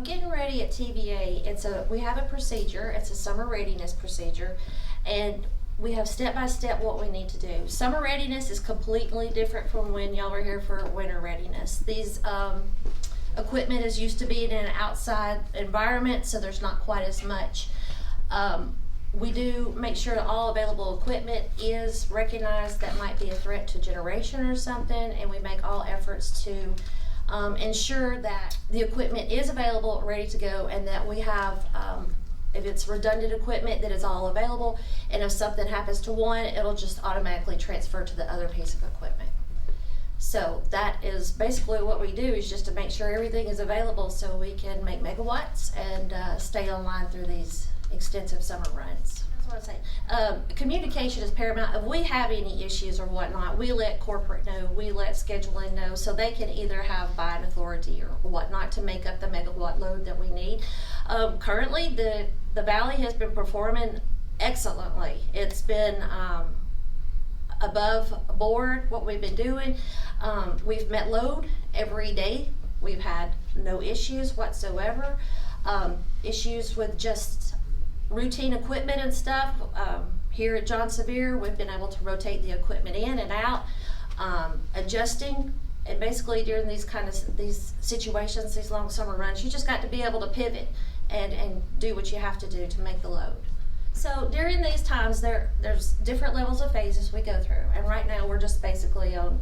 Getting ready at TVA, we have a procedure. It's a summer readiness procedure, and we have step by step what we need to do. Summer readiness is completely different from when y'all were here for winter readiness. These equipment is used to be in an outside environment, so there's not quite as much. We do make sure that all available equipment is recognized that might be a threat to generation or something, and we make all efforts to ensure that the equipment is available, ready to go, and that we have, if it's redundant equipment, that is all available, and if something happens to one, it'll just automatically transfer to the other piece of equipment. So that is basically what we do, is just to make sure everything is available so we can make megawatts and stay online through these extensive summer runs. That's what I'm saying. Communication is paramount. If we have any issues or whatnot, we let corporate know, we let scheduling know, so they can either have buying authority or whatnot to make up the megawatt load that we need. Currently, the Valley has been performing excellently. It's been above board what we've been doing. We've met load every day. We've had no issues whatsoever. Issues with just routine equipment and stuff. Here at John Sevier, we've been able to rotate the equipment in and out, adjusting, and basically during these situations, these long summer runs, you just got to be able to pivot and do what you have to do to make the load. So during these times, there's different levels of phases we go through, and right now we're just basically on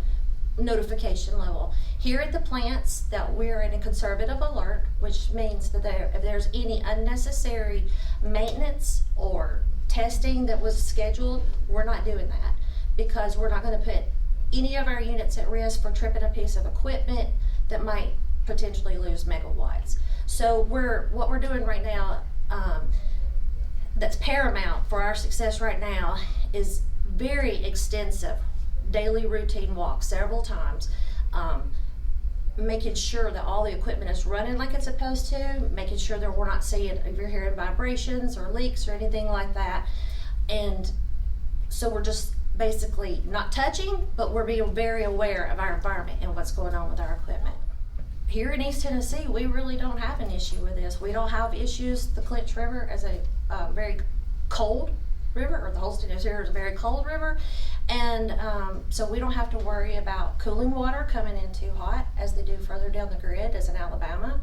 notification level. Here at the plants, that we're in a conservative alert, which means that if there's any unnecessary maintenance or testing that was scheduled, we're not doing that, because we're not going to put any of our units at risk for tripping a piece of equipment that might potentially lose megawatts. So what we're doing right now, that's paramount for our success right now, is very extensive daily routine walks several times, making sure that all the equipment is running like it's supposed to, making sure that we're not seeing, if you're hearing vibrations or leaks or anything like that. And so we're just basically not touching, but we're being very aware of our environment and what's going on with our equipment. Here in East Tennessee, we really don't have an issue with this. We don't have issues. The Clinch River is a very cold river, or the Holston River is a very cold river, and so we don't have to worry about cooling water coming in too hot as they do further down the grid, as in Alabama.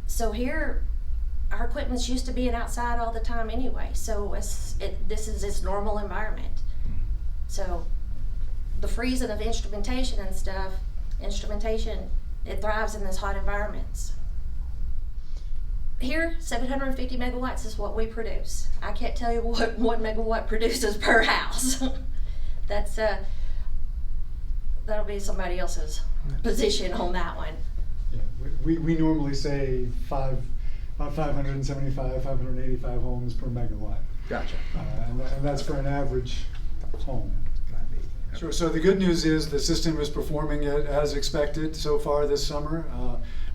So here, our equipment's used to being outside all the time anyway, so this is its normal environment. So the freezing of instrumentation and stuff, it thrives in these hot environments. Here, 750 megawatts is what we produce. I can't tell you what 1 megawatt produces per house. That'll be somebody else's position on that one. Yeah, we normally say about 575, 585 homes per megawatt. Gotcha. And that's for an average home. Sure. So the good news is the system is performing as expected so far this summer.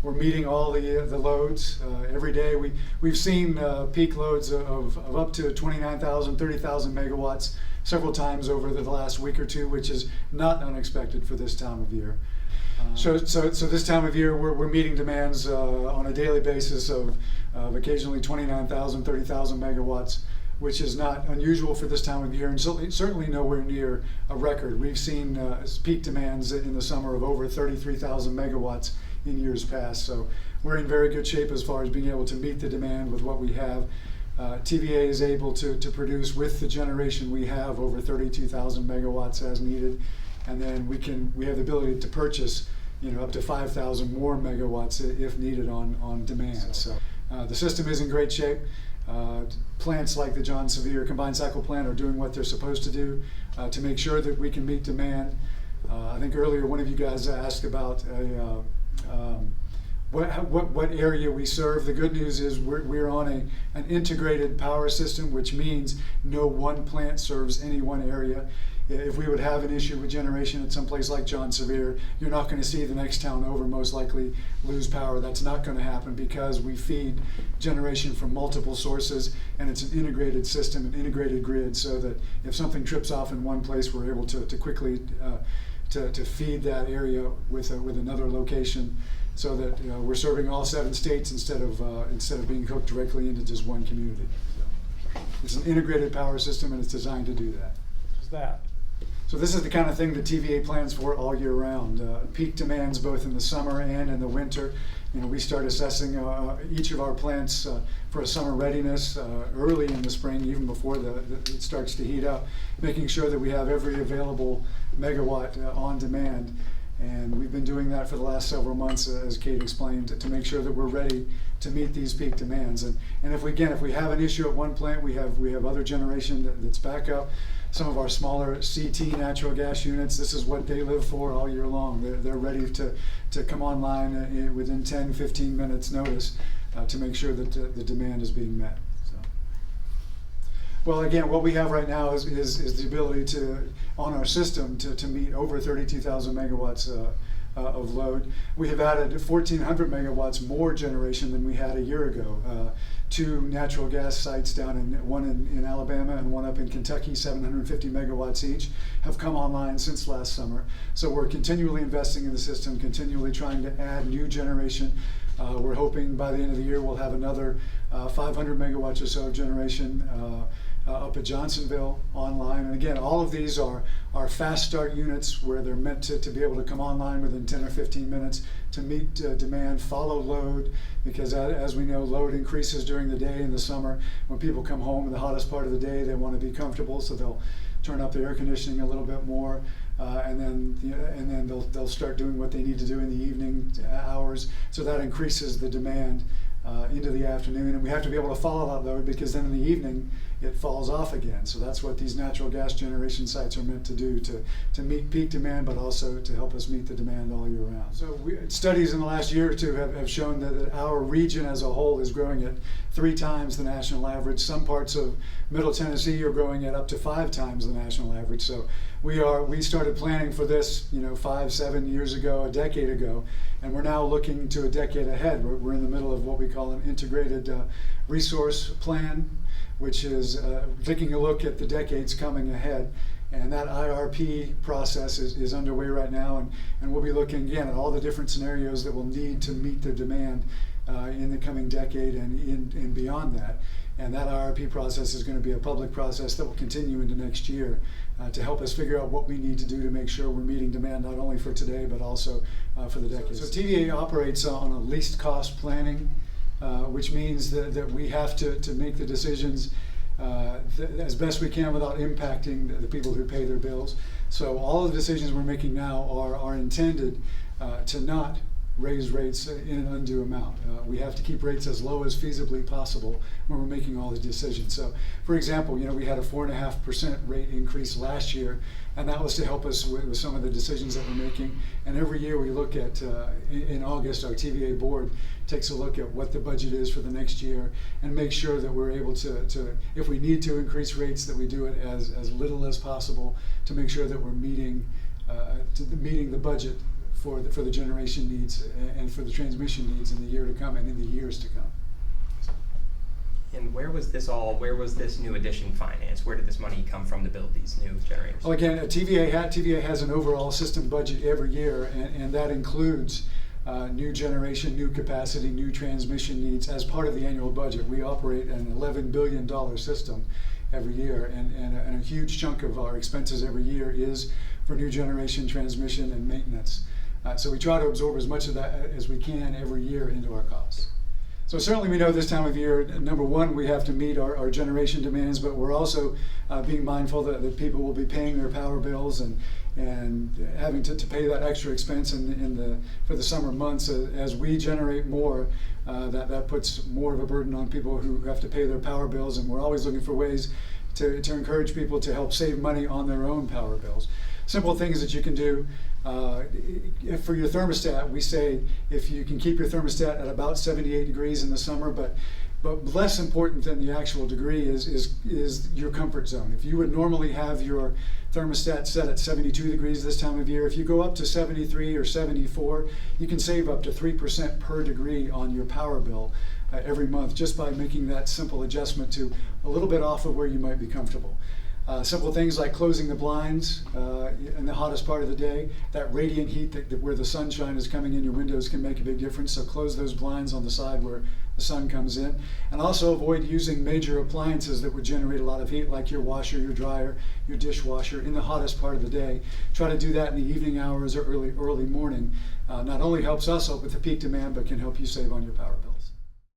We're meeting all the loads every day. We've seen peak loads of up to 29,000, 30,000 megawatts several times over the last week or two, which is not unexpected for this time of year. So this time of year, we're meeting demands on a daily basis of occasionally 29,000, 30,000 megawatts, which is not unusual for this time of year, and certainly nowhere near a record. We've seen peak demands in the summer of over 33,000 megawatts in years past. So we're in very good shape as far as being able to meet the demand with what we have. TVA is able to produce with the generation we have over 32,000 megawatts as needed, and then we have the ability to purchase up to 5,000 more megawatts if needed on demand. So the system is in great shape. Plants like the John Sevier combined cycle plant are doing what they're supposed to do to make sure that we can meet demand. I think earlier one of you guys asked about what area we serve. The good news is we're on an integrated power system, which means no one plant serves any one area. If we would have an issue with generation at some place like John Sevier, you're not going to see the next town over most likely lose power. That's not going to happen because we feed generation from multiple sources, and it's an integrated system, an integrated grid, so that if something trips off in one place, we're able to quickly to feed that area with another location. so that we're serving all 7 states instead of being hooked directly into just one community. So it's an integrated power system, and it's designed to do that. What's that? So this is the kind of thing that TVA plans for all year round. Peak demands both in the summer and in the winter. We start assessing each of our plants for a summer readiness early in the spring, even before it starts to heat up, making sure that we have every available megawatt on demand. And we've been doing that for the last several months, as Kate explained, to make sure that we're ready to meet these peak demands. And if we have an issue at one plant, we have other generation that's backup. Some of our smaller CT natural gas units, this is what they live for all year long. They're ready to come online within 10, 15 minutes notice to make sure that the demand is being met. So. Well, again, what we have right now is the ability on our system to meet over 32,000 megawatts of load. We have added 1,400 megawatts more generation than we had a year ago. 2 natural gas sites one in Alabama and one up in Kentucky, 750 megawatts each, have come online since last summer. So we're continually investing in the system, continually trying to add new generation. We're hoping by the end of the year we'll have another 500 megawatts or so of generation up at Johnsonville online. And again, all of these are fast start units where they're meant to be able to come online within 10 or 15 minutes to meet demand, follow load, because as we know, load increases during the day in the summer. When people come home in the hottest part of the day, they want to be comfortable, so they'll turn up the air conditioning a little bit more, and then they'll start doing what they need to do in the evening hours, so that increases the demand into the afternoon. And we have to be able to follow that load, because then in the evening it falls off again. So that's what these natural gas generation sites are meant to do, to meet peak demand, but also to help us meet the demand all year round. So studies in the last year or two have shown that our region as a whole is growing at 3 times the national average. Some parts of Middle Tennessee are growing at up to 5 times the national average. So we started planning for this 5, 7 years ago, a decade ago, and we're now looking to a decade ahead. We're in the middle of what we call an integrated resource plan, which is taking a look at the decades coming ahead. And that IRP process is underway right now, and we'll be looking again at all the different scenarios that we'll need to meet the demand in the coming decade and beyond that. And that IRP process is going to be a public process that will continue into next year to help us figure out what we need to do to make sure we're meeting demand not only for today but also for the decades. So TVA operates on a least cost planning, which means that we have to make the decisions as best we can without impacting the people who pay their bills. So all of the decisions we're making now are intended to not raise rates in an undue amount. We have to keep rates as low as feasibly possible when we're making all the decisions. So, for example, we had a 4.5% rate increase last year, and that was to help us with some of the decisions that we're making. And every year we look at, in August, our TVA board takes a look at what the budget is for the next year and make sure that we're able to if we need to increase rates, that we do it as little as possible to make sure that we're meeting the budget for the generation needs and for the transmission needs in the year to come and in the years to come. And where was this new addition financed? Where did this money come from to build these new generators? Well, again, TVA has an overall system budget every year, and that includes new generation, new capacity, new transmission needs as part of the annual budget. We operate an $11 billion system every year, and a huge chunk of our expenses every year is for new generation, transmission, and maintenance. So we try to absorb as much of that as we can every year into our costs. So certainly we know this time of year, number one, we have to meet our generation demands, but we're also being mindful that people will be paying their power bills and having to pay that extra expense for the summer months. As we generate more, that puts more of a burden on people who have to pay their power bills, and we're always looking for ways to encourage people to help save money on their own power bills. Simple things that you can do. For your thermostat, we say if you can keep your thermostat at about 78 degrees in the summer, but less important than the actual degree is your comfort zone. If you would normally have your thermostat set at 72 degrees this time of year, if you go up to 73 or 74, you can save up to 3% per degree on your power bill every month just by making that simple adjustment to a little bit off of where you might be comfortable. Simple things like closing the blinds in the hottest part of the day. That radiant heat where the sunshine is coming in your windows can make a big difference. So close those blinds on the side where the sun comes in. And also avoid using major appliances that would generate a lot of heat, like your washer, your dryer, your dishwasher in the hottest part of the day. Try to do that in the evening hours or early morning. Not only helps us with the peak demand, but can help you save on your power bills.